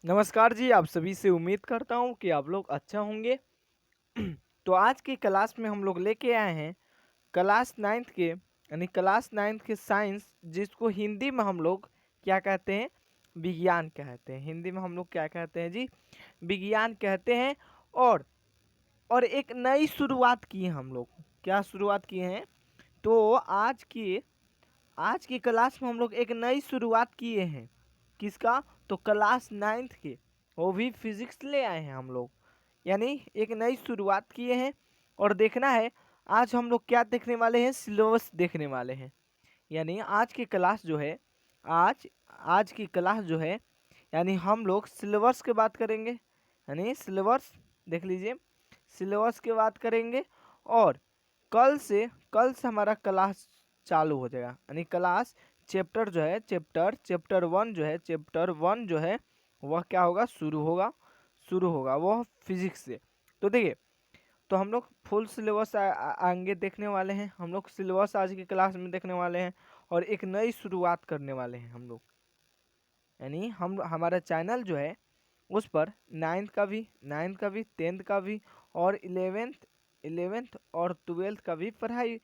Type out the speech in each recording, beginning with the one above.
नमस्कार जी, आप सभी से उम्मीद करता हूँ कि आप लोग अच्छा होंगे। तो आज की क्लास में हम लोग लेके आए हैं क्लास 9th के क्लास 9th के साइंस, जिसको हिंदी में हम लोग क्या कहते हैं, विज्ञान कहते हैं। हिंदी में हम लोग क्या कहते हैं जी, विज्ञान कहते हैं। और एक नई शुरुआत की है हम लोग। क्या शुरुआत किए हैं? तो आज की क्लास में हम लोग एक नई शुरुआत किए हैं। किसका? तो क्लास 9th के, वो भी फिजिक्स ले आए हैं हम लोग। यानी एक नई शुरुआत किए हैं। और देखना है आज हम लोग क्या देखने वाले हैं, सिलेबस देखने वाले हैं। यानी आज की क्लास जो है, आज आज की क्लास जो है, यानी हम लोग सिलेबस की बात करेंगे। यानी सिलेबस देख लीजिए, सिलेबस की बात करेंगे। और कल से हमारा क्लास चालू हो जाएगा। यानी क्लास चैप्टर जो है, चैप्टर वन जो है वह क्या होगा, शुरू होगा वह फिजिक्स से। तो देखिए, तो हम लोग फुल सिलेबस आगे देखने वाले हैं। हम लोग सिलेबस आज की क्लास में देखने वाले हैं और एक नई शुरुआत करने वाले हैं हम लोग। यानी हम हमारा चैनल जो है उस पर 9th का भी 10th का भी और 11th और 12th का भी पढ़ाई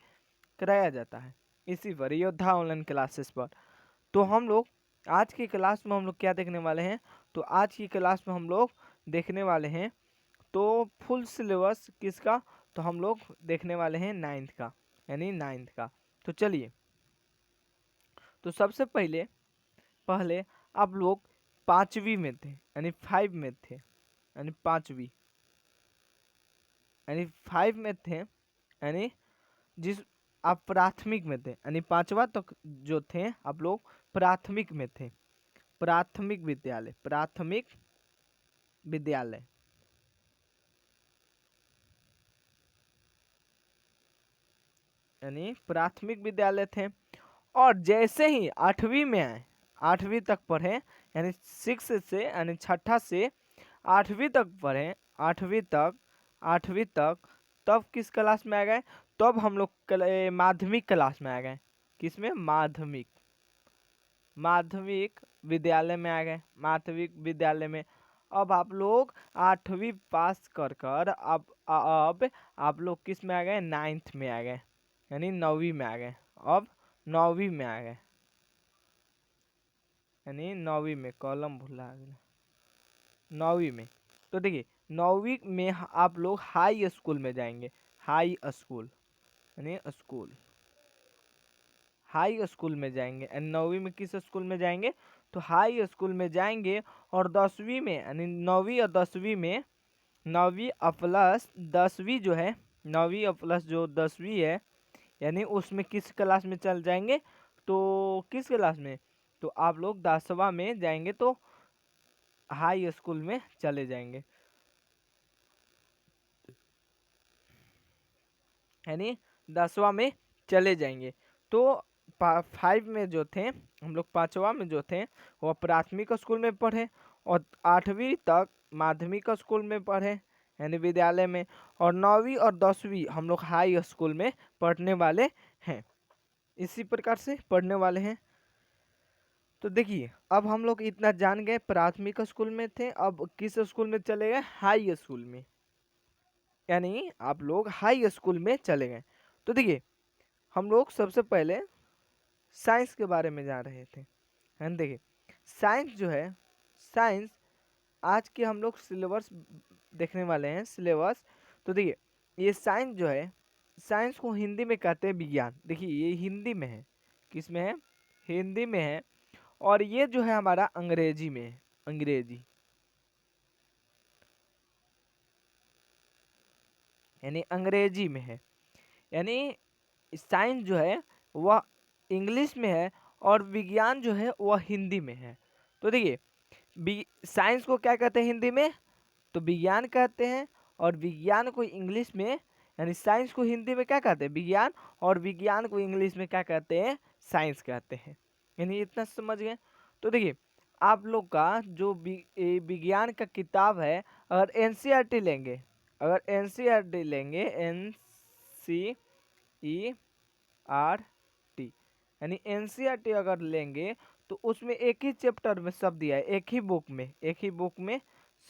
कराया जाता है, इसी पर योद्धा ऑनलाइन क्लासेस पर। तो हम लोग आज की क्लास में हम लोग क्या देखने वाले हैं, तो आज की क्लास में हम लोग देखने वाले हैं तो फुल सिलेबस किसका, तो हम लोग देखने वाले हैं 9th का, यानी 9th का। तो चलिए, तो सबसे पहले पहले आप लोग 5वीं में थे, यानी 5 में थे, यानी 5वीं, यानी 5 में थे। यानी जिस आप प्राथमिक में थे, यानी 5वां तक जो थे आप लोग प्राथमिक में थे। प्राथमिक विद्यालय, यानी प्राथमिक विद्यालय थे। और जैसे ही 8वीं में आए, 8वीं तक पढ़े, यानी 6 से, यानी छठा से 8वीं तक पढ़े, 8वीं तक तब किस क्लास में आ गए, तब हम लोग माध्यमिक क्लास में आ गए। किसमें? माध्यमिक विद्यालय में आ गए, माध्यमिक विद्यालय में। अब आप लोग 8वीं पास कर कर अब आप लोग किस में आ गए, 9th में आ गए, यानी 9वीं में आ गए। अब 9वीं में आ गए, यानी 9वीं में, कॉलम भुला गए, 9वीं में। तो देखिए, 9वीं में आप लोग हाई स्कूल में जाएंगे। हाई स्कूल, यानी स्कूल, हाई स्कूल में जाएंगे। एंड 9वीं में किस स्कूल में जाएंगे, तो हाई स्कूल में जाएंगे। और 10वीं में, यानी 9वीं और 10वीं में, 9वीं प्लस 10वीं जो है, 9वीं प्लस जो 10वीं है, यानी उसमें किस क्लास में चल जाएंगे, तो किस क्लास में, तो आप लोग 10वां में जाएंगे, तो हाई स्कूल में चले जाएंगे, यानी 10वां में चले जाएंगे। तो 5 में जो थे हम लोग, 5वां में जो थे वो प्राथमिक स्कूल में पढ़े, और 8वीं तक माध्यमिक स्कूल में पढ़े, यानी विद्यालय में। और 9वीं और 10वीं हम लोग हाई स्कूल में पढ़ने वाले हैं, इसी प्रकार से पढ़ने वाले हैं। तो देखिए, अब हम लोग इतना जान गए, प्राथमिक स्कूल में थे, अब किस स्कूल में चले गए, हाई स्कूल में, यानी आप लोग हाई स्कूल में चले गए। तो देखिए, हम लोग सबसे पहले साइंस के बारे में जान रहे थे, है ना। देखिए, साइंस जो है, साइंस आज के हम लोग सिलेबस देखने वाले हैं, सिलेबस। तो देखिए, ये साइंस जो है, साइंस को हिंदी में कहते हैं विज्ञान। देखिए, ये हिंदी में है, किस में है, हिंदी में है। और ये जो है हमारा अंग्रेजी में है, अंग्रेजी, यानी अंग्रेजी में है। यानी साइंस जो है वह इंग्लिश में है, और विज्ञान जो है वह हिंदी में है। तो देखिए, साइंस को क्या कहते हैं हिंदी में, तो विज्ञान कहते हैं। और विज्ञान को इंग्लिश में, यानी साइंस को हिंदी में क्या कहते हैं, विज्ञान। और विज्ञान को इंग्लिश में क्या कहते हैं, साइंस कहते हैं। यानी इतना समझ गए। तो देखिए, आप लोग का जो विज्ञान का किताब है, अगर एनसीईआरटी लेंगे, अगर एनसीईआरटी लेंगे, NCERT, यानी एनसीईआरटी अगर लेंगे, तो उसमें एक ही चैप्टर में सब दिया है, एक ही बुक में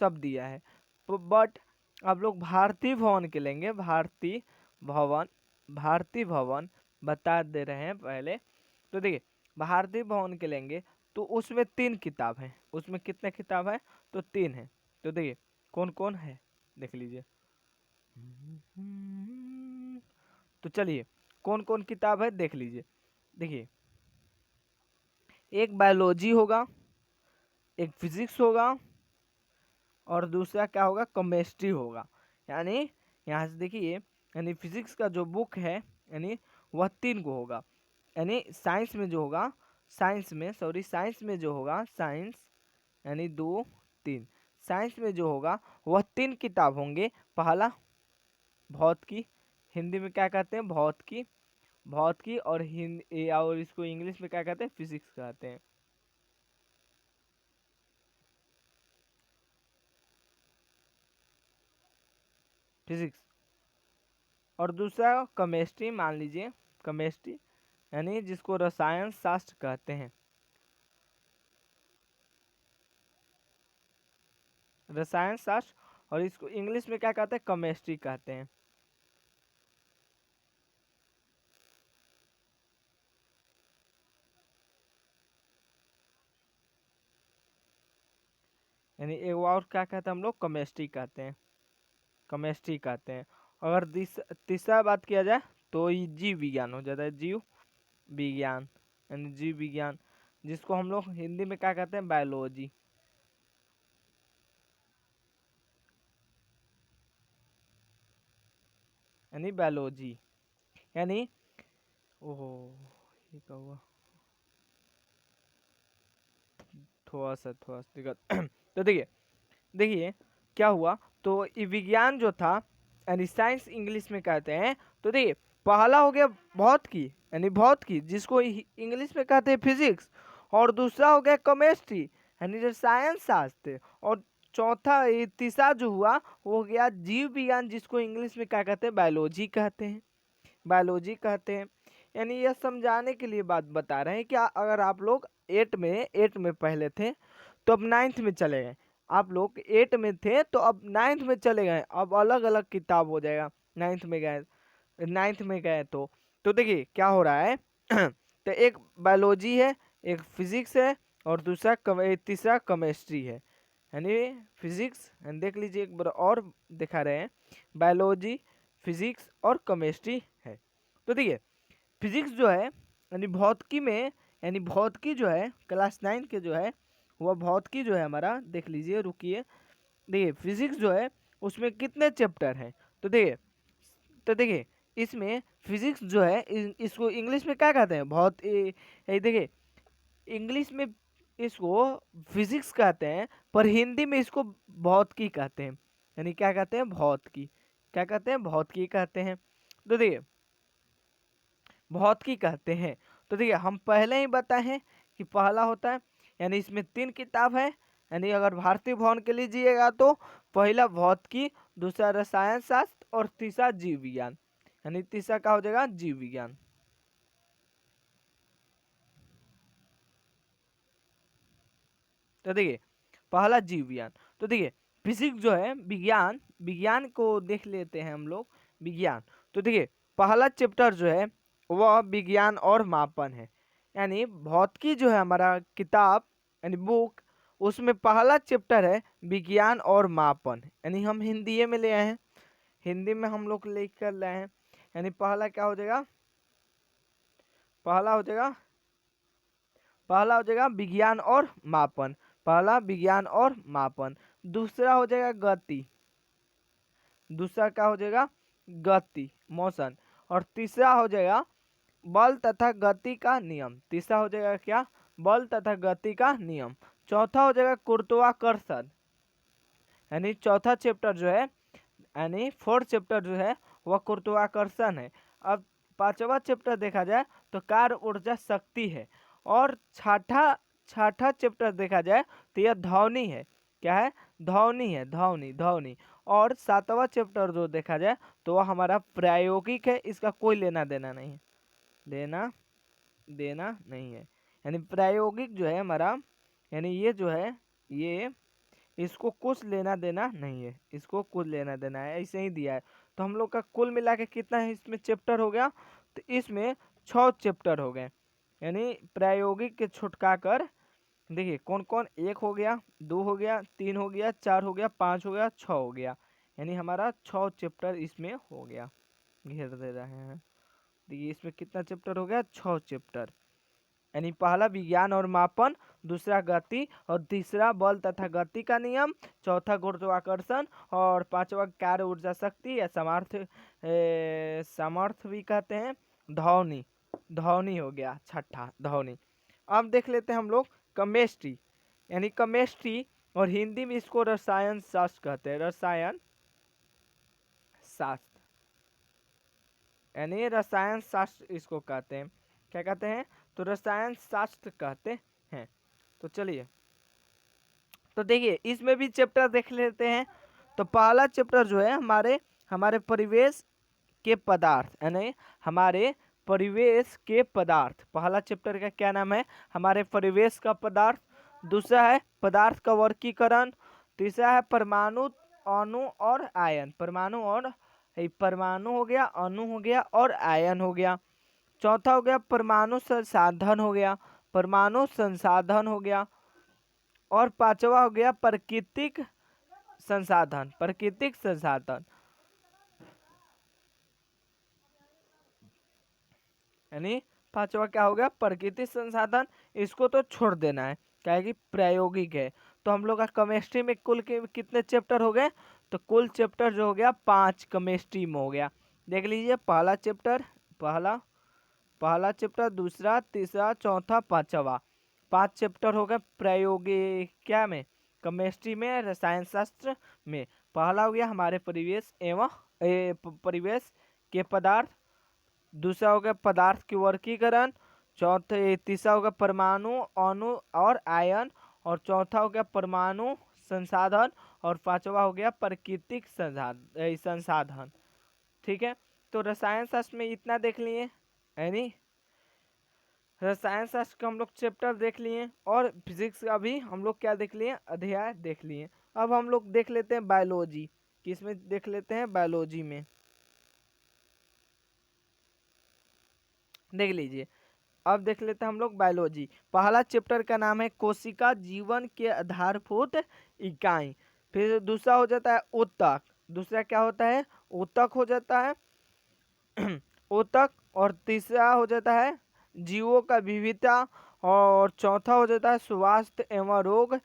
सब दिया है। बट आप लोग भारती भवन के लेंगे, भारती भवन बता दे रहे हैं पहले। तो देखिए भारती भवन के लेंगे तो उसमें 3 किताब हैं। उसमें कितने किताब है? तो 3 है। तो देखिए कौन कौन है देख लीजिए। तो चलिए कौन कौन किताब है देख लीजिए। देखिए एक बायोलॉजी होगा, एक फिजिक्स होगा, और दूसरा क्या होगा? केमिस्ट्री होगा। यानी यहाँ से देखिए, यानी फिजिक्स का जो बुक है यानी वह 3 को होगा। यानी साइंस में जो होगा, साइंस में जो होगा, साइंस यानी 2 3, साइंस में जो होगा वह 3 किताब होंगे। पहला भौतिकी, हिंदी में क्या कहते हैं? भौतिकी और हिंदी, और इसको इंग्लिश में क्या कहते हैं? फिजिक्स कहते हैं। फिजिक्स। और दूसरा केमिस्ट्री, मान लीजिए केमिस्ट्री यानी जिसको रसायन शास्त्र कहते हैं, रसायन शास्त्र, और इसको इंग्लिश में क्या कहते हैं? केमिस्ट्री कहते हैं। यानी एक और क्या कहते हैं हम लोग? केमिस्ट्री कहते हैं। अगर तीसरा बात किया जाए तो ये जीव विज्ञान हो जाता है, जीव विज्ञान यानी जीव विज्ञान, जिसको हम लोग हिंदी में क्या कहते हैं? बायोलॉजी। यानी बायोलॉजी यानी, ओहो ये क्या हुआ? थोड़ा सा दिक्कत। तो देखिए देखिए क्या हुआ। तो ये विज्ञान जो था यानी साइंस इंग्लिश में कहते हैं। तो देखिए पहला हो गया भौतिकी यानी भौतिकी, जिसको इंग्लिश में कहते हैं फिजिक्स, और दूसरा हो गया केमिस्ट्री यानी रसायन शास्त्र, और चौथा ये तीसरा जो हुआ वो हो गया जीव विज्ञान, जिसको इंग्लिश में क्या कहते हैं? बायोलॉजी कहते हैं। यानी यह समझाने के लिए बात बता रहे हैं कि अगर आप लोग 8 में पहले थे तो अब 9th में चले गए, आप लोग 8 में थे तो अब 9th में चले गए, अब अलग अलग किताब हो जाएगा। 9th में गए तो देखिए क्या हो रहा है। तो एक बायोलॉजी है, एक फिजिक्स है, और तीसरा केमिस्ट्री है। यानी फिजिक्स, देख लीजिए एक बार और दिखा रहे हैं, बायोलॉजी, फिजिक्स और केमिस्ट्री है। तो देखिए फिजिक्स जो है यानी भौतिकी में, यानी भौतिकी जो है क्लास 9 के जो है, वह भौतिकी जो है हमारा, देख लीजिए रुकिए। देखिए फिजिक्स जो है उसमें कितने चैप्टर हैं? तो देखिए इसमें फिजिक्स जो है इसको इंग्लिश में क्या कहते हैं? देखिए इंग्लिश में इसको फिजिक्स कहते हैं, पर हिंदी में इसको भौतिकी कहते हैं। यानी क्या कहते हैं? भौतिकी। क्या कहते हैं? भौतिकी कहते हैं। तो देखिए भौतिकी कहते हैं। तो देखिए हम पहले ही बताए हैं कि पहला होता है, यानी इसमें 3 किताब है। यानी अगर भारतीय भवन के लीजिएगा तो पहला भौतिकी, दूसरा रसायन शास्त्र, और तीसरा जीव विज्ञान। यानी तीसरा क्या हो जाएगा? जीव विज्ञान। तो देखिए पहला जीव विज्ञान। तो देखिए फिजिक्स जो है विज्ञान, विज्ञान को देख लेते हैं हम लोग। विज्ञान, तो देखिए पहला चैप्टर जो है वह विज्ञान और मापन है। यानी भौतिकी जो है हमारा किताब यानी बुक, उसमें पहला चैप्टर है विज्ञान और मापन। यानी हम हिंदी में ले आए हैं, हिंदी में हम लोग लिख कर लाए हैं। यानी पहला क्या हो जाएगा? पहला हो जाएगा पहला हो जाएगा विज्ञान और मापन। पहला विज्ञान और मापन। दूसरा हो जाएगा गति। दूसरा क्या हो जाएगा? गति, मोशन। और तीसरा हो जाएगा बल तथा गति का नियम। तीसरा हो जाएगा क्या? बल तथा गति का नियम। चौथा हो जाएगा गुरुत्वाकर्षण। यानी चौथा चैप्टर जो है, यानी 4th चैप्टर जो है वह गुरुत्वाकर्षण है। अब 5वां चैप्टर देखा जाए तो कार्य ऊर्जा शक्ति है। और छठा छठा चैप्टर देखा जाए तो यह ध्वनि है। क्या है? ध्वनि है, ध्वनि। और 7वां चैप्टर जो देखा जाए तो वह हमारा प्रायोगिक है, इसका कोई लेना देना नहीं है, लेना देना नहीं है। यानी प्रायोगिक जो है हमारा, यानी ये जो है ये इसको कुछ लेना देना नहीं है, इसको कुछ लेना देना है, ऐसे ही दिया है। तो हम लोग का कुल मिला के कितना है इसमें चैप्टर हो गया, तो इसमें 6 चैप्टर हो गए। यानी प्रायोगिक के छुटका कर देखिए कौन कौन, 1 हो गया, 2 हो गया, 3 हो गया, 4 हो गया, 5 हो गया, 6 हो गया। यानी हमारा 6 चैप्टर इसमें हो गया। घेर दे रहे हैं, देखिए इसमें कितना चैप्टर हो गया, 6 चैप्टर। यानी पहला विज्ञान और मापन, दूसरा गति, और तीसरा बल तथा गति का नियम, चौथा गुरुत्वाकर्षण, और पांचवा कार्य ऊर्जा शक्ति या सामर्थ्य भी कहते हैं, ध्वनि, ध्वनि हो गया छठा, ध्वनि। अब देख लेते हैं हम लोग केमिस्ट्री, यानी केमिस्ट्री और हिंदी में इसको रसायन शास्त्र कहते हैं, रसायन शास्त्र, यानी रसायन शास्त्र इसको कहते हैं। क्या कहते हैं, तो रसायन शास्त्र कहते हैं। तो चलिए, तो देखिए इसमें भी चैप्टर देख लेते हैं। तो पहला चैप्टर जो है हमारे हमारे परिवेश के पदार्थ, यानी हमारे परिवेश के पदार्थ, पहला चैप्टर का क्या नाम है, हमारे परिवेश का पदार्थ। दूसरा है पदार्थ का वर्गीकरण। तीसरा है परमाणु, अणु और आयन, परमाणु और परमाणु हो गया, अणु हो गया और आयन हो गया। चौथा हो गया परमाणु संसाधन हो गया, परमाणु संसाधन हो गया। और पांचवा हो गया प्राकृतिक संसाधन, प्राकृतिक संसाधन, यानी पांचवा क्या हो गया, प्राकृतिक संसाधन। इसको तो छोड़ देना है, क्या है कि प्रायोगिक है। तो हम लोग का केमिस्ट्री में कुल के कितने चैप्टर हो गए, तो कुल चैप्टर जो हो गया 5 केमिस्ट्री में हो गया। देख लीजिए पहला चैप्टर, पहला चैप्टर, दूसरा, तीसरा, चौथा, पांचवा, 5 चैप्टर हो गए प्रायोगिक क्या में, केमिस्ट्री में, रसायन शास्त्र में। पहला हो गया हमारे परिवेश एवं परिवेश के पदार्थ। दूसरा हो गया पदार्थ के वर्गीकरण। तीसरा हो गया परमाणु, अणु और आयन। और चौथा हो गया परमाणु संसाधन। और पांचवा हो गया प्राकृतिक संसाधन। ठीक है, तो रसायन शास्त्र में इतना देख लिए, यानी रसायन शास्त्र का हम लोग चैप्टर देख लिए, और फिजिक्स का भी हम लोग क्या देख लिए, अध्याय देख लिए। अब हम लोग देख लेते हैं बायोलॉजी, किसमें देख लेते हैं, बायोलॉजी में देख लीजिए। अब देख लेते हैं हम लोग बायोलॉजी। पहला चैप्टर का नाम है कोशिका जीवन के आधारभूत इकाई। फिर दूसरा हो जाता है ऊतक, दूसरा क्या होता है, ऊतक हो जाता है ऊतक। और तीसरा हो जाता है जीवों का विविधता। और चौथा हो जाता है स्वास्थ्य एवं रोग।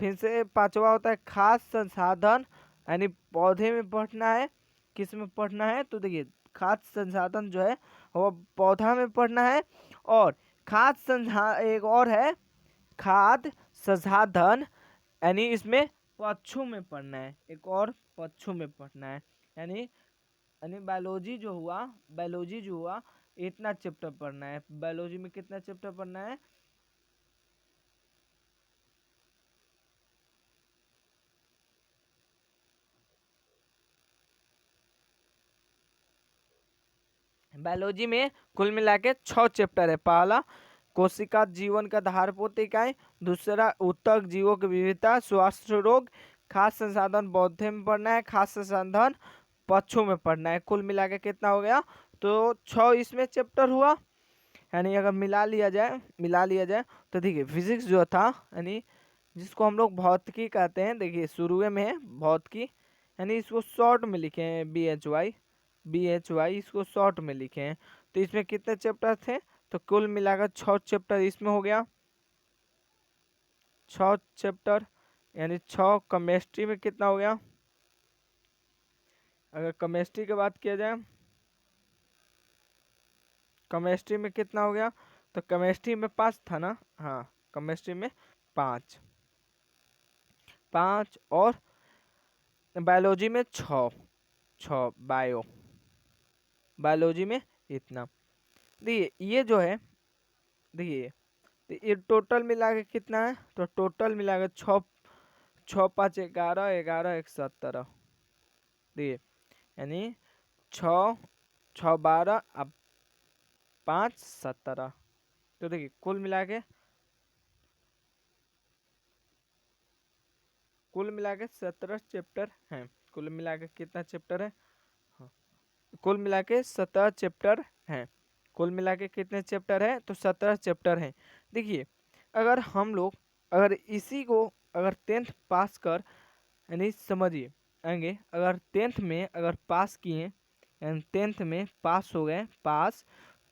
फिर से पांचवा होता है खास संसाधन, यानी पौधे में पढ़ना है, किस में पढ़ना है, तो देखिए खाद्य संसाधन जो है वो पौधा में पढ़ना है। और खाद्य एक और है खाद्य संसाधन, यानी इसमें पक्षु में पढ़ना है, एक और पक्षु में पढ़ना है। यानी यानी बायोलॉजी जो हुआ इतना चैप्टर पढ़ना है। बायोलॉजी में कितना चैप्टर पढ़ना है, बायोलॉजी में कुल मिला के 6 चैप्टर है। पहला कोशिका जीवन का आधारभूत इकाई, दूसरा ऊतक जीवों की विविधता, स्वास्थ्य रोग, खास संसाधन पौधे में पढ़ना है, खास संसाधन पक्षों में पढ़ना है। कुल मिला के कितना हो गया, तो 6 इसमें चैप्टर हुआ। यानी अगर मिला लिया जाए तो देखिए फिजिक्स जो था, यानी जिसको हम लोग भौतिकी कहते हैं, देखिए शुरू में है भौतिकी, यानी इसको शॉर्ट में लिखे हैं BHY, इसको शॉर्ट में लिखे हैं। तो इसमें कितने चैप्टर थे, तो कुल मिलाकर 6 चैप्टर इसमें हो गया, 6 चैप्टर। यानी 6 केमिस्ट्री में कितना हो गया, अगर केमिस्ट्री की बात किया जाए, केमिस्ट्री में कितना हो गया, तो केमिस्ट्री में 5 था ना, हाँ केमिस्ट्री में 5, और बायोलॉजी में 6 बायोलॉजी में इतना। देखिए ये जो है, देखिए तो ये टोटल मिला के कितना है, तो टोटल मिला के 6 5 11 11 1 17, देखिए यानी 6 6 12 अब 5 17, तो देखिए कुल मिला के कुल मिला के 17 चैप्टर हैं। कुल मिला के कितना चैप्टर है? हाँ, कुल मिला के 17 चैप्टर हैं। कुल मिला के कितने चैप्टर हैं? तो 17 चैप्टर हैं। देखिए, अगर हम लोग अगर इसी को अगर 10th पास कर, यानी समझिए आएंगे, अगर 10th में अगर पास किए यानी 10th में पास हो गए पास,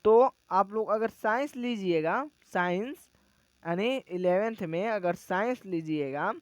तो आप लोग अगर साइंस लीजिएगा, साइंस यानी 11th में अगर साइंस लीजिएगा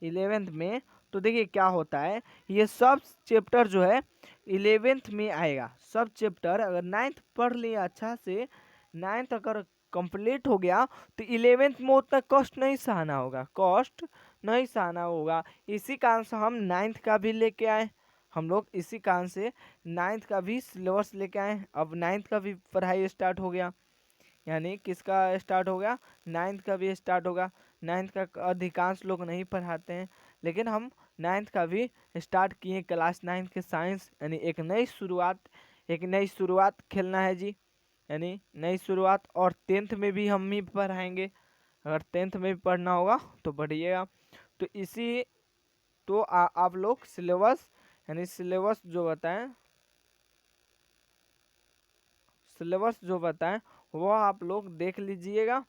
11th में, तो देखिए क्या होता है, ये सब चैप्टर जो है 11th में आएगा। सब चैप्टर अगर 9th पढ़ लिया अच्छा से, 9th अगर कंप्लीट हो गया, तो 11th में उतना कष्ट नहीं सहना होगा, कष्ट नहीं सहना होगा। इसी कारण से हम 9th का भी लेके आए, हम लोग इसी कारण से 9th का भी सिलेबस लेके आए। अब 9th का भी पढ़ाई स्टार्ट हो गया, यानी किसका स्टार्ट हो गया? 9th का भी स्टार्ट होगा। 9th का अधिकांश लोग नहीं पढ़ाते हैं, लेकिन हम 9th का भी स्टार्ट किए। क्लास 9th के साइंस, यानी एक नई शुरुआत, एक नई शुरुआत खेलना है जी, यानी नई शुरुआत। और 10th में भी हम ही पढ़ाएंगे, अगर 10th में भी पढ़ना होगा तो पढ़िएगा। तो इसी तो आप लोग सिलेबस, यानी सिलेबस जो बताएं, सिलेबस जो बताएं वो आप लोग देख लीजिएगा,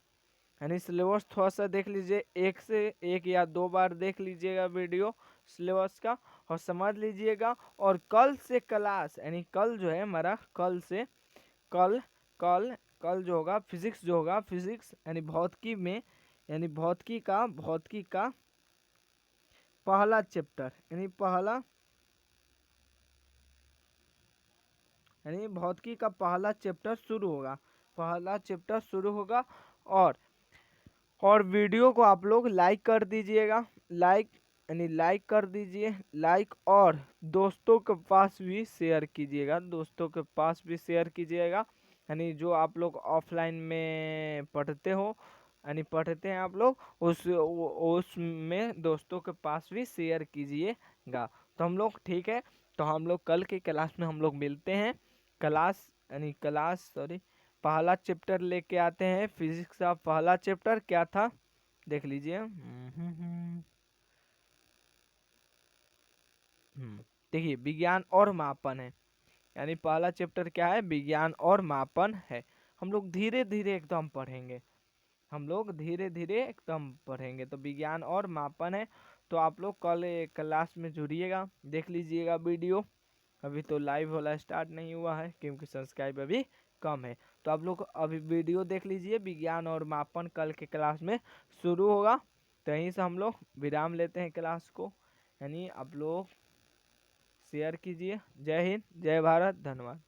यानी सिलेबस थोड़ा सा देख लीजिए, एक से एक या दो बार देख लीजिएगा वीडियो सिलेबस का, और समझ लीजिएगा। और कल से क्लास, यानी कल जो है हमारा, कल से कल कल कल जो होगा फिजिक्स, जो होगा फिजिक्स यानी भौतिकी में, यानी भौतिकी का पहला चैप्टर, यानी भौतिकी का पहला चैप्टर शुरू होगा, पहला चैप्टर शुरू होगा। और वीडियो को आप लोग लाइक कर दीजिएगा, लाइक यानी लाइक कर दीजिए, लाइक, और दोस्तों के पास भी शेयर कीजिएगा, दोस्तों के पास भी शेयर कीजिएगा। यानी जो आप लोग ऑफलाइन में पढ़ते हो, यानी पढ़ते हैं आप लोग, उसमें दोस्तों के पास भी शेयर कीजिएगा। तो हम लोग ठीक है, तो हम लोग कल की क्लास में हम लोग मिलते हैं। क्लास सॉरी, पहला चैप्टर लेके आते हैं फिजिक्स का। पहला चैप्टर क्या था देख लीजिए। देखिए, विज्ञान और मापन है, यानी पहला चैप्टर क्या है? विज्ञान और मापन है। हम लोग धीरे धीरे एकदम पढ़ेंगे, हम लोग धीरे धीरे एकदम पढ़ेंगे। तो विज्ञान और मापन है। तो आप लोग कल क्लास में जुड़िएगा, देख लीजिएगा वीडियो। अभी तो लाइव वाला स्टार्ट नहीं हुआ है क्योंकि सब्सक्राइब अभी कम है। तो आप लोग अभी वीडियो देख लीजिए, विज्ञान और मापन कल के क्लास में शुरू होगा। तो यहीं से हम लोग विराम लेते हैं क्लास को, यानी आप लोग शेयर कीजिए। जय हिंद, जय भारत, धन्यवाद।